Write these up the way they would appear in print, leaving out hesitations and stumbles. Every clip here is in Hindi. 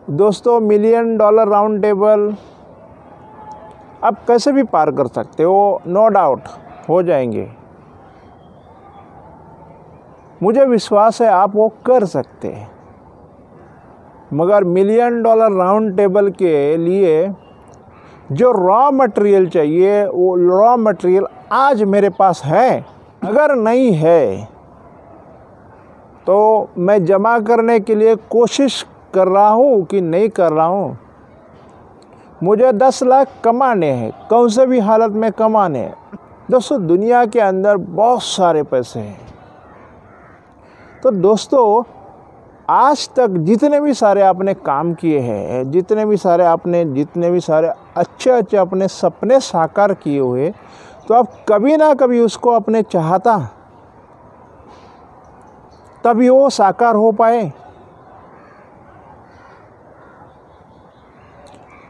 दोस्तों $1,000,000 राउंड टेबल आप कैसे भी पार कर सकते हो, नो डाउट हो जाएंगे। मुझे विश्वास है आप वो कर सकते हैं। मगर $1,000,000 राउंड टेबल के लिए जो रॉ मटेरियल चाहिए वो रॉ मटेरियल आज मेरे पास है। अगर नहीं है तो मैं जमा करने के लिए कोशिश कर रहा हूँ कि नहीं कर रहा हूँ। मुझे 10 लाख कमाने हैं, कौन से भी हालत में कमाने हैं। दोस्तों दुनिया के अंदर बहुत सारे पैसे हैं। तो दोस्तों आज तक जितने भी सारे आपने काम किए हैं, जितने भी सारे अच्छे अपने सपने साकार किए हुए, तो आप कभी ना कभी उसको अपने चाहता तभी वो साकार हो पाए।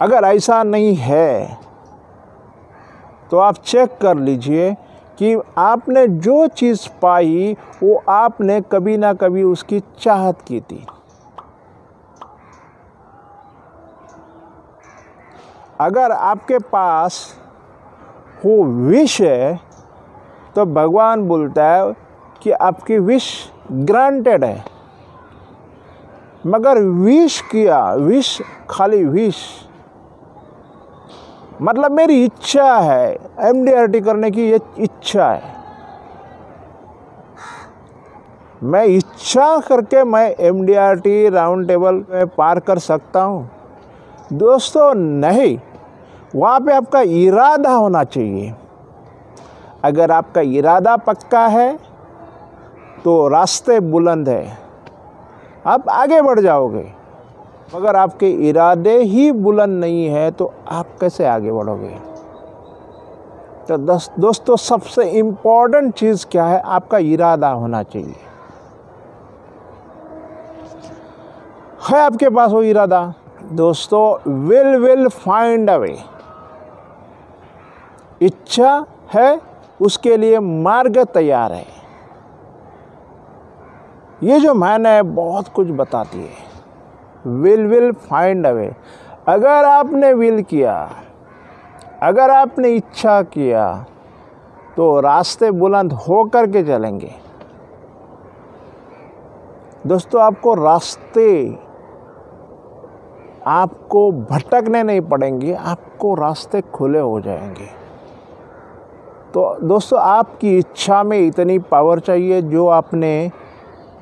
अगर ऐसा नहीं है तो आप चेक कर लीजिए कि आपने जो चीज़ पाई वो आपने कभी ना कभी उसकी चाहत की थी। अगर आपके पास वो विश है तो भगवान बोलता है कि आपकी विश ग्रांटेड है। मगर विश किया, विश खाली विश मतलब मेरी इच्छा है, MDRT करने की ये इच्छा है, मैं इच्छा करके मैं MDRT राउंड टेबल में पार कर सकता हूँ। दोस्तों नहीं, वहाँ पे आपका इरादा होना चाहिए। अगर आपका इरादा पक्का है तो रास्ते बुलंद है, आप आगे बढ़ जाओगे। मगर आपके इरादे ही बुलंद नहीं है तो आप कैसे आगे बढ़ोगे। तो दोस्तों सबसे इम्पोर्टेंट चीज़ क्या है, आपका इरादा होना चाहिए। है आपके पास वो इरादा, दोस्तों विल फाइंड अ वे। इच्छा है, उसके लिए मार्ग तैयार है। ये जो मैंने है बहुत कुछ बताती है। विल फाइंड अ वे। अगर आपने विल किया, अगर आपने इच्छा किया तो रास्ते बुलंद हो कर के चलेंगे। दोस्तों आपको भटकने नहीं पड़ेंगे, आपको रास्ते खुले हो जाएंगे। तो दोस्तों आपकी इच्छा में इतनी पावर चाहिए, जो आपने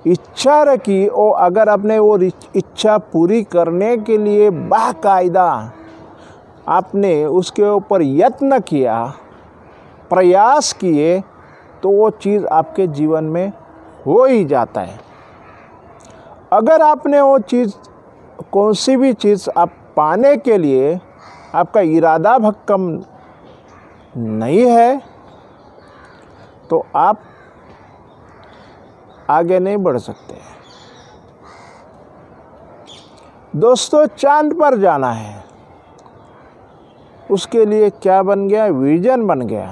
इच्छा रखी और अगर आपने वो इच्छा पूरी करने के लिए बाकायदा आपने उसके ऊपर यत्न किया, प्रयास किए, तो वो चीज़ आपके जीवन में हो ही जाता है। अगर आपने वो चीज़, कौन सी भी चीज़ आप पाने के लिए आपका इरादा भक्कम नहीं है तो आप आगे नहीं बढ़ सकते। दोस्तों चांद पर जाना है, उसके लिए क्या बन गया, विजन बन गया।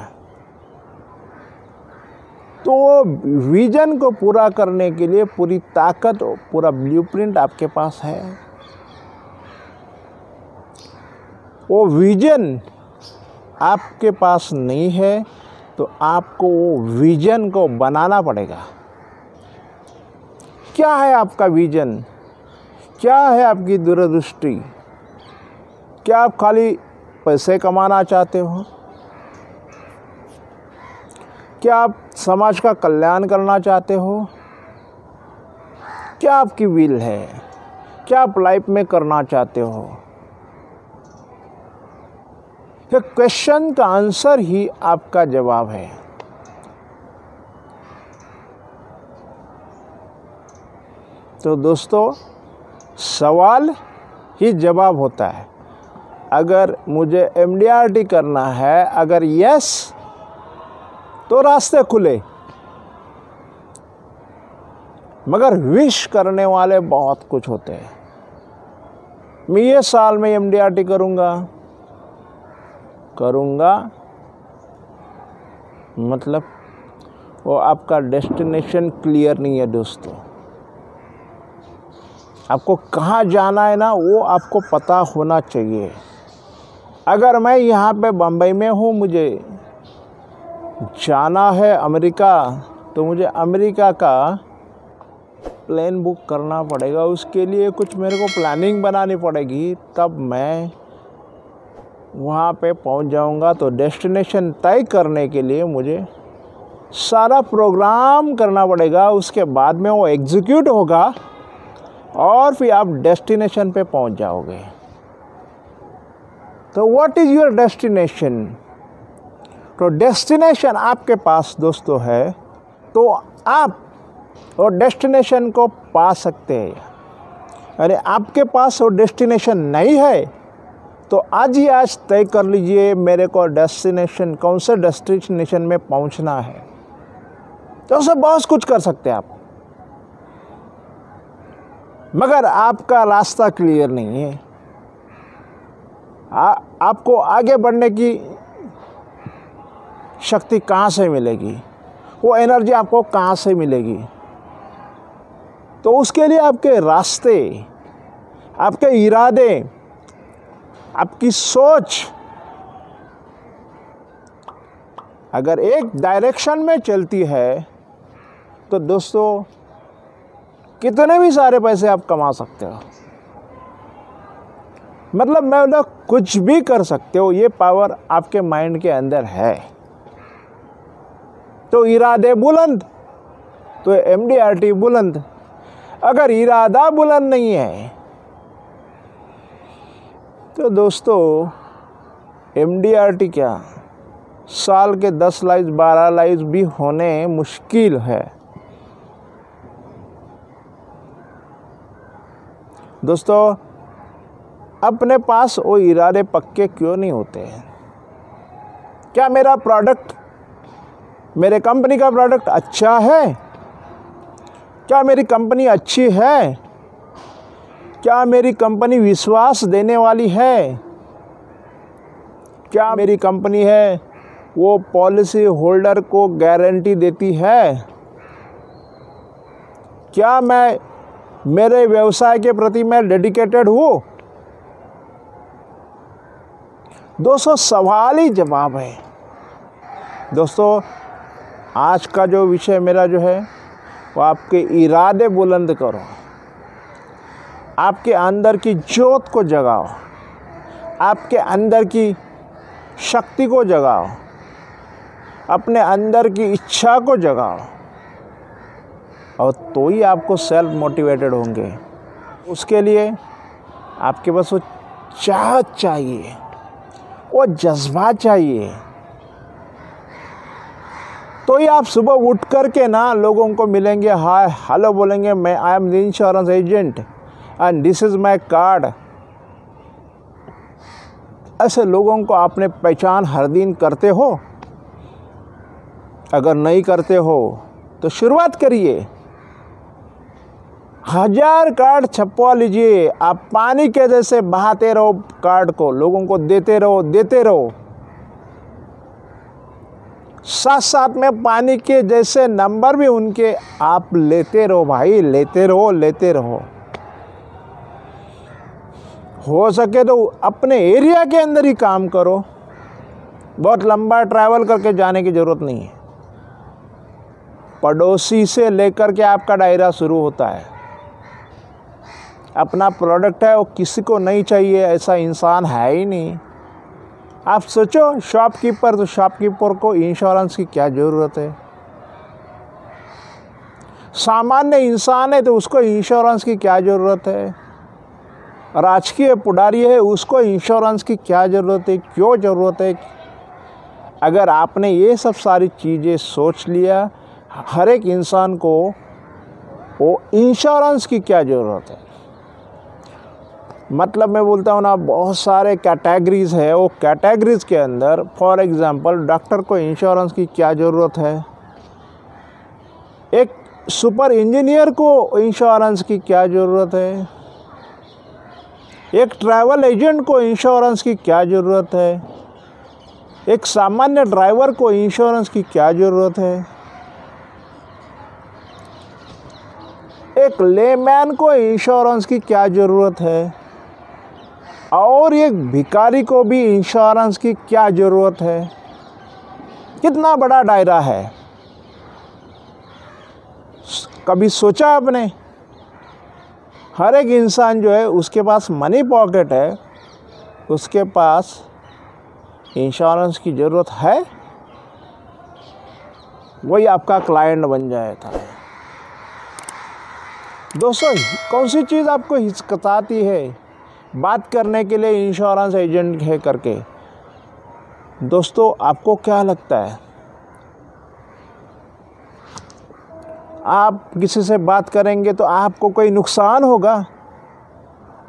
तो विजन को पूरा करने के लिए पूरी ताकत, पूरा ब्लूप्रिंट आपके पास है। वो विजन आपके पास नहीं है तो आपको वो विजन को बनाना पड़ेगा। क्या है आपका विजन, क्या है आपकी दूरदृष्टि? क्या आप खाली पैसे कमाना चाहते हो? क्या आप समाज का कल्याण करना चाहते हो? क्या आपकी विल है? क्या आप लाइफ में करना चाहते हो? तो क्वेश्चन का आंसर ही आपका जवाब है। तो दोस्तों सवाल ही जवाब होता है। अगर मुझे MDRT करना है, अगर यस तो रास्ते खुले। मगर विश करने वाले बहुत कुछ होते हैं। मैं ये साल में MDRT करूँगा मतलब वो आपका डेस्टिनेशन क्लियर नहीं है दोस्तों। आपको कहाँ जाना है ना, वो आपको पता होना चाहिए। अगर मैं यहाँ पे बम्बई में हूँ, मुझे जाना है अमेरिका, तो मुझे अमेरिका का प्लेन बुक करना पड़ेगा। उसके लिए कुछ मेरे को प्लानिंग बनानी पड़ेगी, तब मैं वहाँ पे पहुँच जाऊँगा। तो डेस्टिनेशन तय करने के लिए मुझे सारा प्रोग्राम करना पड़ेगा, उसके बाद में वो एग्जीक्यूट होगा और फिर आप डेस्टिनेशन पे पहुँच जाओगे। तो व्हाट इज़ योर डेस्टिनेशन? तो डेस्टिनेशन आपके पास दोस्तों है, तो आप और डेस्टिनेशन को पा सकते हैं। अरे आपके पास वो डेस्टिनेशन नहीं है, तो आज ही आज तय कर लीजिए मेरे को डेस्टिनेशन, कौन से डेस्टिनेशन में पहुंचना है। तो उससे बहुत कुछ कर सकते हैं आप, मगर आपका रास्ता क्लियर नहीं है। आपको आगे बढ़ने की शक्ति कहाँ से मिलेगी, वो एनर्जी आपको कहाँ से मिलेगी? तो उसके लिए आपके रास्ते, आपके इरादे, आपकी सोच अगर एक डायरेक्शन में चलती है, तो दोस्तों कितने भी सारे पैसे आप कमा सकते हो। मतलब मैं बोला कुछ भी कर सकते हो, ये पावर आपके माइंड के अंदर है। तो इरादे बुलंद, तो MDRT बुलंद। अगर इरादा बुलंद नहीं है, तो दोस्तों MDRT क्या, साल के 10 लाइफ 12 लाइफ भी होने मुश्किल है। दोस्तों अपने पास वो इरादे पक्के क्यों नहीं होते हैं? क्या मेरा प्रोडक्ट, मेरे कंपनी का प्रोडक्ट अच्छा है? क्या मेरी कंपनी अच्छी है? क्या मेरी कंपनी विश्वास देने वाली है? क्या मेरी कंपनी है वो पॉलिसी होल्डर को गारंटी देती है? क्या मैं मेरे व्यवसाय के प्रति मैं डेडिकेटेड हूँ? दोस्तों सवाल ही जवाब है। दोस्तों आज का जो विषय मेरा जो है, वो आपके इरादे बुलंद करो, आपके अंदर की जोत को जगाओ, आपके अंदर की शक्ति को जगाओ, अपने अंदर की इच्छा को जगाओ, और तो ही आपको सेल्फ मोटिवेटेड होंगे। उसके लिए आपके पास वो चाहत चाहिए, वो जज्बा चाहिए। तो ही आप सुबह उठ कर के ना लोगों को मिलेंगे, हाय हेलो बोलेंगे, मैं I am the insurance agent and this is my card. ऐसे लोगों को आपने पहचान हर दिन करते हो? अगर नहीं करते हो तो शुरुआत करिए। 1000 कार्ड छपवा लीजिए, आप पानी के जैसे बहाते रहो कार्ड को, लोगों को देते रहो। साथ साथ में पानी के जैसे नंबर भी उनके आप लेते रहो भाई, लेते रहो। हो सके तो अपने एरिया के अंदर ही काम करो, बहुत लंबा ट्रैवल करके जाने की ज़रूरत नहीं है। पड़ोसी से लेकर के आपका दायरा शुरू होता है। अपना प्रोडक्ट है वो किसी को नहीं चाहिए, ऐसा इंसान है ही नहीं। आप सोचो शॉपकीपर, तो शॉपकीपर को इंश्योरेंस की क्या ज़रूरत है? सामान्य इंसान है तो उसको इंश्योरेंस की क्या ज़रूरत है? राजकीय पुजारी है, उसको इंश्योरेंस की क्या ज़रूरत है, क्यों ज़रूरत है? अगर आपने ये सब सारी चीज़ें सोच लिया, हर एक इंसान को वो इंश्योरेंस की क्या ज़रूरत है। मतलब मैं बोलता हूँ ना, बहुत सारे कैटेगरीज़ है, वो कैटेगरीज़ के अंदर फॉर एग्ज़ाम्पल डॉक्टर को इंश्योरेंस की क्या ज़रूरत है, एक सुपर इंजीनियर को इंश्योरेंस की क्या ज़रूरत है, एक ट्रैवल एजेंट को इंश्योरेंस की क्या ज़रूरत है, एक सामान्य ड्राइवर को इंश्योरेंस की क्या ज़रूरत है, एक लेमैन को इंश्योरेंस की क्या ज़रूरत है और एक भिखारी को भी इंश्योरेंस की क्या ज़रूरत है। कितना बड़ा दायरा है, कभी सोचा आपने? हर एक इंसान जो है उसके पास मनी पॉकेट है, उसके पास इंश्योरेंस की ज़रूरत है, वही आपका क्लाइंट बन जाता है। दोस्तों, कौन सी चीज़ आपको हिचकिचाती है बात करने के लिए इंश्योरेंस एजेंट है करके? दोस्तों, आपको क्या लगता है? आप किसी से बात करेंगे तो आपको कोई नुकसान होगा?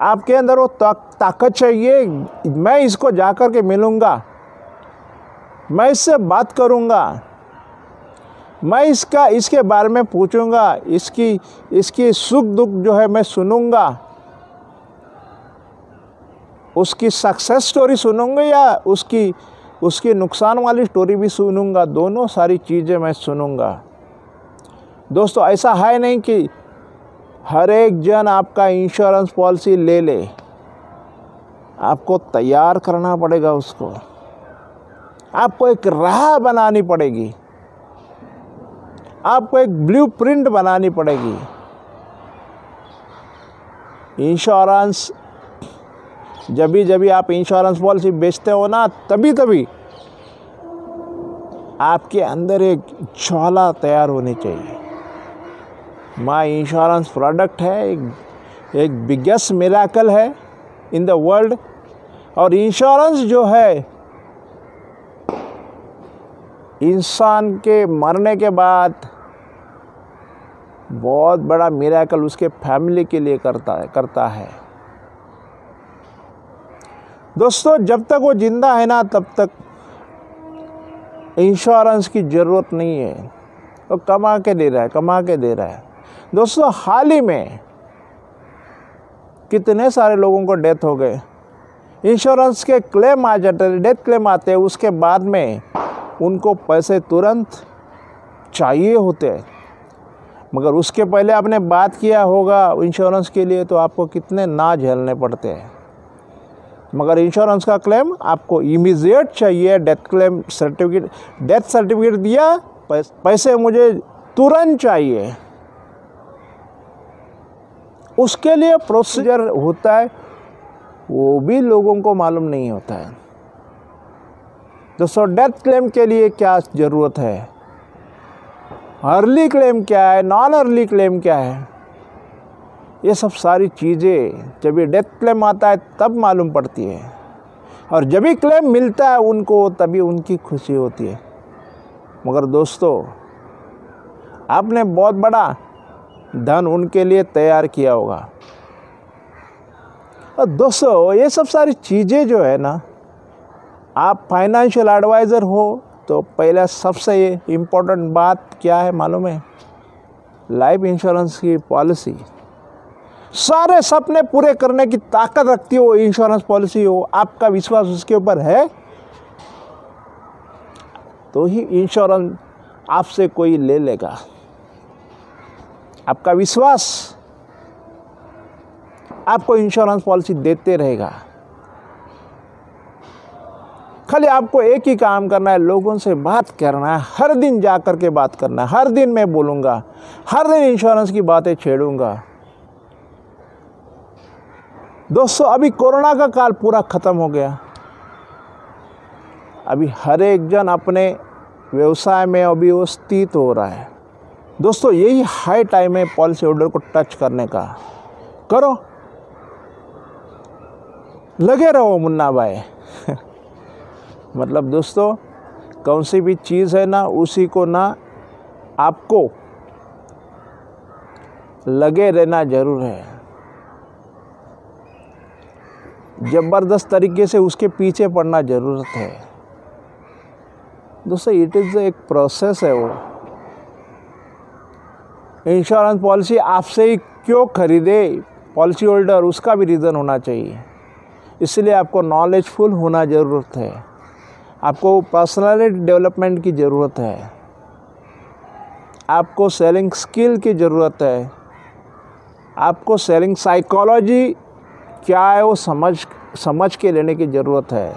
आपके अंदर वो ताकत चाहिए, मैं इसको जाकर के मिलूँगा, मैं इससे बात करूँगा, मैं इसके बारे में पूछूँगा, इसकी सुख दुख जो है मैं सुनूँगा, उसकी सक्सेस स्टोरी सुनूँगा या उसकी नुकसान वाली स्टोरी भी सुनूँगा, दोनों सारी चीज़ें मैं सुनूँगा। दोस्तों, ऐसा है नहीं कि हर एक जन आपका इंश्योरेंस पॉलिसी ले ले, आपको तैयार करना पड़ेगा उसको, आपको एक राह बनानी पड़ेगी, आपको एक ब्लूप्रिंट बनानी पड़ेगी। इंश्योरेंस जब आप इंश्योरेंस पॉलिसी बेचते हो ना, तभी आपके अंदर एक ज्वाला तैयार होनी चाहिए। माय इंश्योरेंस प्रोडक्ट है एक बिगेस्ट मिरेकल है इन द वर्ल्ड। और इंश्योरेंस जो है इंसान के मरने के बाद बहुत बड़ा मिरेकल उसके फैमिली के लिए करता है। दोस्तों, जब तक वो जिंदा है ना, तब तक इंश्योरेंस की ज़रूरत नहीं है, वो कमा के दे रहा है। दोस्तों, हाल ही में कितने सारे लोगों को डेथ हो गए, इंश्योरेंस के क्लेम आ जाते हैं, डेथ क्लेम आते हैं, उसके बाद में उनको पैसे तुरंत चाहिए होते हैं। मगर उसके पहले आपने बात किया होगा इंश्योरेंस के लिए तो आपको कितने ना झेलने पड़ते हैं। मगर इंश्योरेंस का क्लेम आपको इमीडिएट चाहिए, डेथ सर्टिफिकेट दिया, पैसे मुझे तुरंत चाहिए। उसके लिए प्रोसीजर होता है, वो भी लोगों को मालूम नहीं होता है। दोस्तों, डेथ क्लेम के लिए क्या ज़रूरत है, अर्ली क्लेम क्या है, नॉन अर्ली क्लेम क्या है, ये सब सारी चीज़ें जब ये डेथ क्लेम आता है तब मालूम पड़ती है। और जब भी क्लेम मिलता है उनको, तभी उनकी खुशी होती है। मगर दोस्तों, आपने बहुत बड़ा धन उनके लिए तैयार किया होगा। और दोस्तों, ये सब सारी चीज़ें जो है ना, आप फाइनेंशियल एडवाइज़र हो तो पहला सबसे इम्पोर्टेंट बात क्या है मालूम है? लाइफ इंश्योरेंस की पॉलिसी। सारे सपने पूरे करने की ताकत रखती हो इंश्योरेंस पॉलिसी हो, आपका विश्वास उसके ऊपर है तो ही इंश्योरेंस आपसे कोई ले लेगा। आपका विश्वास आपको इंश्योरेंस पॉलिसी देते रहेगा। खाली आपको एक ही काम करना है, लोगों से बात करना है, हर दिन जा कर के बात करना है। हर दिन मैं बोलूँगा, हर दिन इंश्योरेंस की बातें छेड़ूंगा। दोस्तों, अभी कोरोना का काल पूरा ख़त्म हो गया। अभी हर एक जन अपने व्यवसाय में अभी वो स्थित हो रहा है। दोस्तों, यही हाई टाइम है पॉलिसी होल्डर को टच करने का। करो, लगे रहो मुन्ना भाई। मतलब दोस्तों, कौन सी भी चीज़ है ना, उसी को ना आपको लगे रहना जरूर है। ज़बरदस्त तरीके से उसके पीछे पड़ना ज़रूरत है। दोस्तों, इट इज़ एक प्रोसेस है। वो इंश्योरेंस पॉलिसी आपसे ही क्यों खरीदे पॉलिसी होल्डर, उसका भी रीज़न होना चाहिए। इसलिए आपको नॉलेजफुल होना ज़रूरत है, आपको पर्सनालिटी डेवलपमेंट की ज़रूरत है, आपको सेलिंग स्किल की ज़रूरत है, आपको सेलिंग साइकोलॉजी क्या है वो समझ के लेने की ज़रूरत है।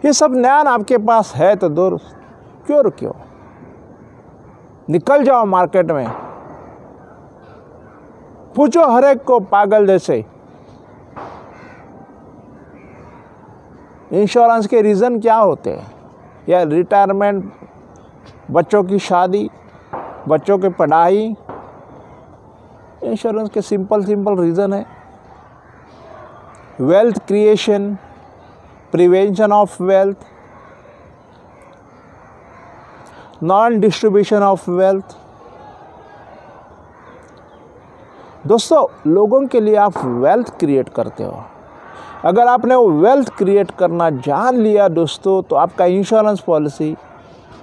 ये सब ज्ञान आपके पास है तो दूर क्यों रुके हो, निकल जाओ मार्केट में, पूछो हर एक को पागल जैसे इंश्योरेंस के रीज़न क्या होते हैं, या रिटायरमेंट, बच्चों की शादी, बच्चों की पढ़ाई। इंश्योरेंस के सिंपल रीज़न है wealth creation, prevention of wealth, non distribution of wealth. दोस्तों, लोगों के लिए आप वेल्थ क्रिएट करते हो। अगर आपने वो वेल्थ क्रिएट करना जान लिया दोस्तों, तो आपका इंश्योरेंस पॉलिसी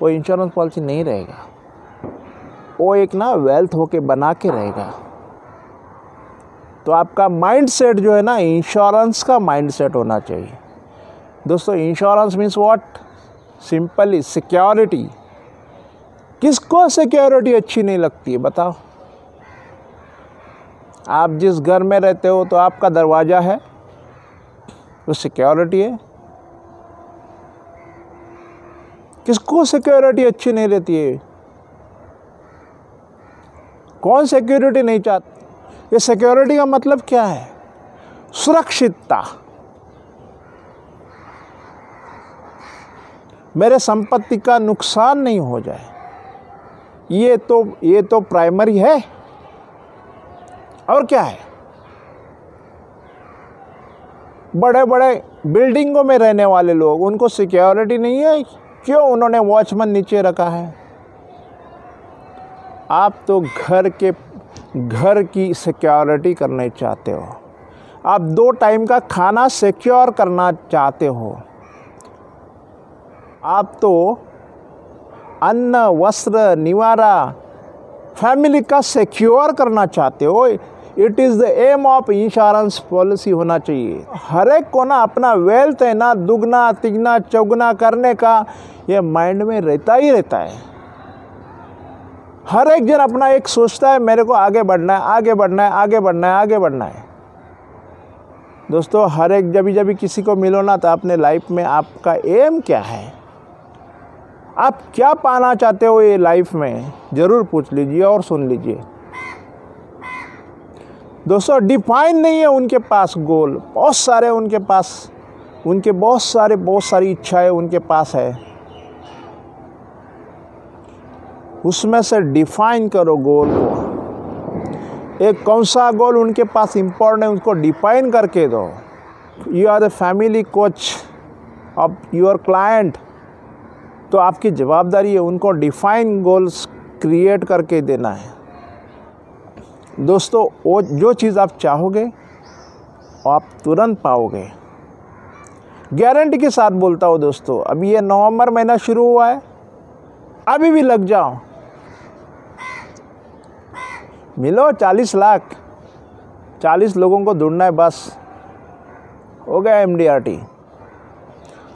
वो इंश्योरेंस पॉलिसी नहीं रहेगा, वो एक ना वेल्थ होके बना के रहेगा। तो आपका माइंडसेट जो है ना, इंश्योरेंस का माइंडसेट होना चाहिए। दोस्तों, insurance means what? Simply security. किसको सिक्योरिटी अच्छी नहीं लगती है बताओ? आप जिस घर में रहते हो तो आपका दरवाज़ा है, वो सिक्योरिटी है। किसको सिक्योरिटी अच्छी नहीं रहती है? कौन सिक्योरिटी नहीं चाहता? ये सिक्योरिटी का मतलब क्या है? सुरक्षितता। मेरे संपत्ति का नुकसान नहीं हो जाए, ये तो प्राइमरी है। और क्या है? बड़े बड़े बिल्डिंगों में रहने वाले लोग, उनको सिक्योरिटी नहीं है, क्यों? उन्होंने वॉचमैन नीचे रखा है। आप तो घर की सिक्योरिटी करना चाहते हो। आप 2 टाइम का खाना सिक्योर करना चाहते हो। आप तो अन्न, वस्त्र, निवारा, फैमिली का सिक्योर करना चाहते हो। It is the aim of insurance policy होना चाहिए। हर एक को ना अपना वेल्थ है ना दुगना तिगना चौगुना करने का ये माइंड में रहता ही रहता है। हर एक जन अपना एक सोचता है, मेरे को आगे बढ़ना है, आगे बढ़ना है, आगे बढ़ना है, आगे बढ़ना है। दोस्तों, हर एक जब किसी को मिलो ना, तो अपने लाइफ में आपका एम क्या है, आप क्या पाना चाहते हो ये लाइफ में, ज़रूर पूछ लीजिए और सुन लीजिए। दोस्तों, डिफाइन नहीं है उनके पास गोल, बहुत सारे उनके पास, उनके बहुत सारी इच्छाएं उनके पास है। उसमें से डिफाइन करो गोल को। एक कौन सा गोल उनके पास इम्पोर्टेंट है, उसको डिफाइन करके दो। You are the family coach of your client, तो आपकी जवाबदारी है उनको डिफाइन गोल्स क्रिएट करके देना है। दोस्तों, वो जो चीज़ आप चाहोगे वो आप तुरंत पाओगे, गारंटी के साथ बोलता हूँ। दोस्तों, अभी ये नवंबर महीना शुरू हुआ है, अभी भी लग जाओ, मिलो 40 लाख, 40 लोगों को ढूंढना है, बस हो गया MDRT।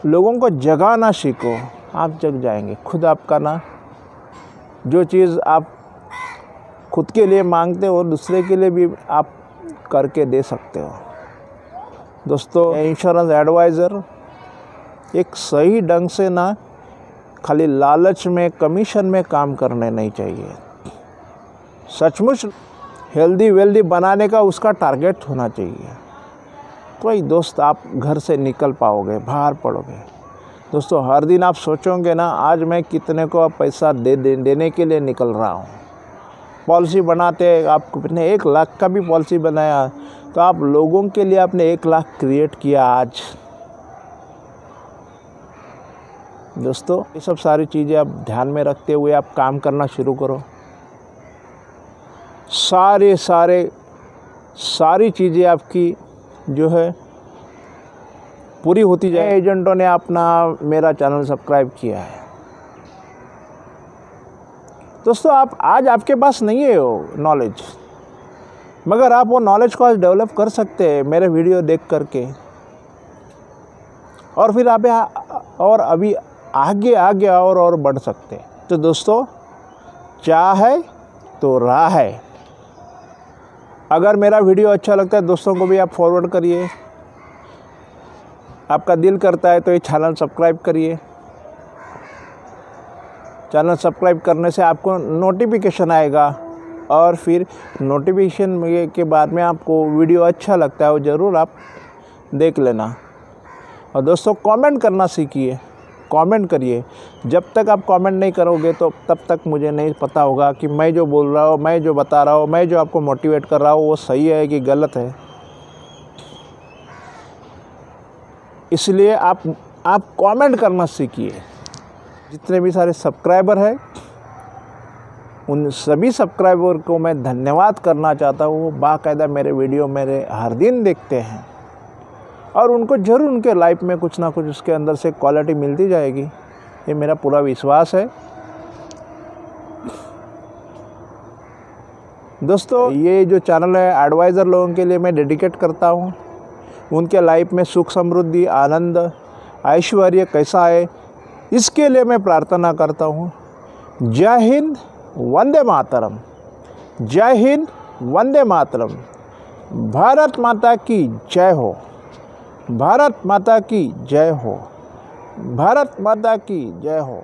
लोगों को जगाना सीखो, आप जग जाएंगे खुद। आपका ना जो चीज़ आप खुद के लिए मांगते हो, दूसरे के लिए भी आप करके दे सकते हो। दोस्तों, इंश्योरेंस एडवाइज़र एक सही ढंग से ना खाली लालच में, कमीशन में काम करने नहीं चाहिए। सचमुच हेल्दी वेल्दी बनाने का उसका टारगेट होना चाहिए, तो ही दोस्त आप घर से निकल पाओगे, बाहर पड़ोगे। दोस्तों, हर दिन आप सोचोगे ना, आज मैं कितने को पैसा देने के लिए निकल रहा हूँ। पॉलिसी बनाते आपने 1 लाख का भी पॉलिसी बनाया, तो आप लोगों के लिए आपने 1 लाख क्रिएट किया आज। दोस्तों, ये सब सारी चीज़ें आप ध्यान में रखते हुए आप काम करना शुरू करो। सारी चीज़ें आपकी जो है पूरी होती जाए। एजेंटों ने मेरा चैनल सब्सक्राइब किया है। दोस्तों, आज आपके पास नहीं है वो नॉलेज, मगर आप वो नॉलेज को आज डेवलप कर सकते हैं मेरे वीडियो देख करके, और फिर आप और अभी आगे और बढ़ सकते हैं। तो दोस्तों, चाह है तो राह है। अगर मेरा वीडियो अच्छा लगता है दोस्तों को भी आप फॉरवर्ड करिए। आपका दिल करता है तो ये चैनल सब्सक्राइब करिए। चैनल सब्सक्राइब करने से आपको नोटिफिकेशन आएगा और फिर नोटिफिकेशन के बाद में आपको वीडियो अच्छा लगता है वो ज़रूर आप देख लेना। और दोस्तों कमेंट करना सीखिए, कमेंट करिए। जब तक आप कमेंट नहीं करोगे तो तब तक मुझे नहीं पता होगा कि मैं जो बोल रहा हूँ, मैं जो बता रहा हूँ, मैं जो आपको मोटिवेट कर रहा हूँ वो सही है कि गलत है। इसलिए आप कमेंट करना सीखिए। जितने भी सारे सब्सक्राइबर हैं उन सभी सब्सक्राइबर को मैं धन्यवाद करना चाहता हूँ। बाकायदा मेरे वीडियो मेरे हर दिन देखते हैं और उनको ज़रूर उनके लाइफ में कुछ ना कुछ उसके अंदर से क्वालिटी मिलती जाएगी, ये मेरा पूरा विश्वास है। दोस्तों ये जो चैनल है एडवाइज़र लोगों के लिए मैं डेडिकेट करता हूँ। उनके लाइफ में सुख समृद्धि आनंद ऐश्वर्य कैसा है इसके लिए मैं प्रार्थना करता हूँ। जय हिंद, वंदे मातरम। जय हिंद, वंदे मातरम। भारत माता की जय हो। भारत माता की जय हो। भारत माता की जय हो।